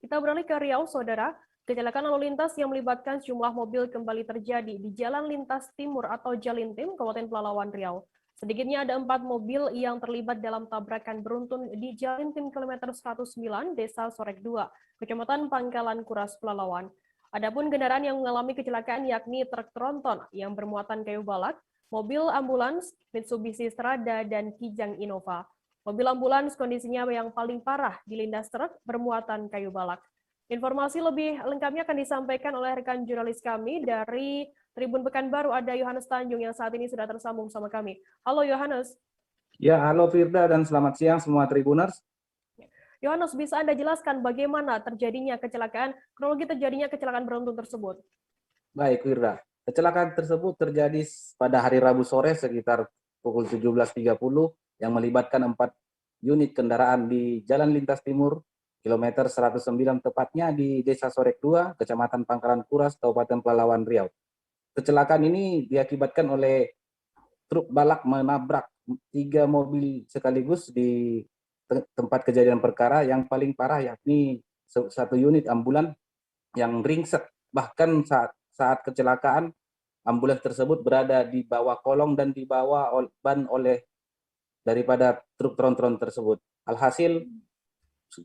Kita beralih ke Riau, Saudara. Kecelakaan lalu lintas yang melibatkan sejumlah mobil kembali terjadi di Jalan Lintas Timur atau Jalintim, Kabupaten Pelalawan, Riau. Sedikitnya ada 4 mobil yang terlibat dalam tabrakan beruntun di Jalintim kilometer 109, Desa Sorek 2, Kecamatan Pangkalan Kuras, Pelalawan. Adapun kendaraan yang mengalami kecelakaan yakni truk tronton yang bermuatan kayu balak, mobil ambulans, Mitsubishi Strada, dan Kijang Innova. Mobil ambulans kondisinya yang paling parah dilindas truk bermuatan kayu balak. Informasi lebih lengkapnya akan disampaikan oleh rekan jurnalis kami dari Tribun Pekanbaru, ada Yohanes Tanjung yang saat ini sudah tersambung sama kami. Halo Yohanes. Ya, halo Firda dan selamat siang semua Tribuners. Yohanes, bisa Anda jelaskan bagaimana terjadinya kecelakaan, kronologi terjadinya kecelakaan beruntun tersebut? Baik Firda, kecelakaan tersebut terjadi pada hari Rabu sore sekitar pukul 17.30 yang melibatkan 4 unit kendaraan di Jalan Lintas Timur kilometer 109 tepatnya di Desa Sorek 2, Kecamatan Pangkalan Kuras, Kabupaten Pelalawan, Riau. Kecelakaan ini diakibatkan oleh truk balak menabrak 3 mobil sekaligus di tempat kejadian perkara. Yang paling parah yakni 1 unit ambulan yang ringsek. Bahkan saat kecelakaan ambulans tersebut berada di bawah kolong dan dibawa ban oleh daripada truk tronton tersebut. Alhasil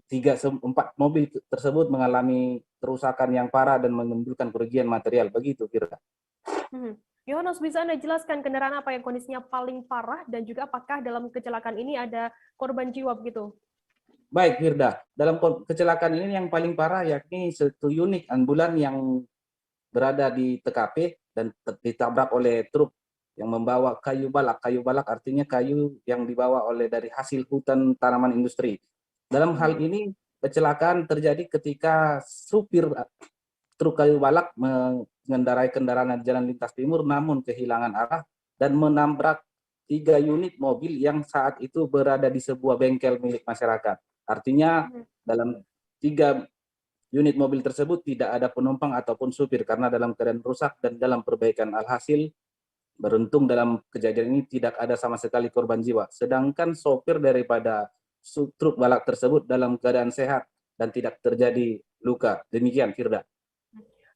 4 mobil tersebut mengalami kerusakan yang parah dan menimbulkan kerugian material. Begitu Firda. Yohanes, bisa Anda jelaskan kendaraan apa yang kondisinya paling parah dan juga apakah dalam kecelakaan ini ada korban jiwa begitu? Baik Firda, dalam kecelakaan ini yang paling parah yakni 1 unit ambulan yang berada di TKP dan ditabrak oleh truk yang membawa kayu balak. Kayu balak artinya kayu yang dibawa oleh dari hasil hutan tanaman industri. Dalam hal ini kecelakaan terjadi ketika supir truk kayu balak mengendarai kendaraan di Jalan Lintas Timur namun kehilangan arah dan menabrak 3 unit mobil yang saat itu berada di sebuah bengkel milik masyarakat. Artinya dalam 3 unit mobil tersebut tidak ada penumpang ataupun supir karena dalam keadaan rusak dan dalam perbaikan. Alhasil beruntung dalam kejadian ini tidak ada sama sekali korban jiwa. Sedangkan sopir daripada truk balak tersebut dalam keadaan sehat dan tidak terjadi luka. Demikian Firda.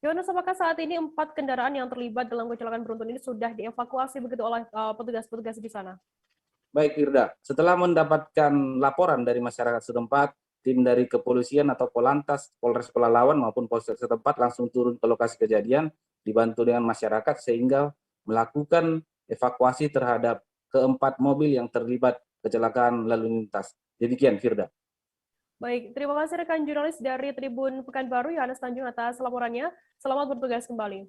Yohanes, apakah saat ini 4 kendaraan yang terlibat dalam kecelakaan beruntun ini sudah dievakuasi begitu oleh petugas-petugas di sana? Baik Firda, setelah mendapatkan laporan dari masyarakat setempat, tim dari kepolisian atau Polantas, Polres Pelalawan maupun Polsek setempat langsung turun ke lokasi kejadian, dibantu dengan masyarakat sehingga melakukan evakuasi terhadap ke-4 mobil yang terlibat kecelakaan lalu lintas. Demikian Firda. Baik, terima kasih rekan jurnalis dari Tribun Pekanbaru, Yohanes Tanjung atas laporannya. Selamat bertugas kembali.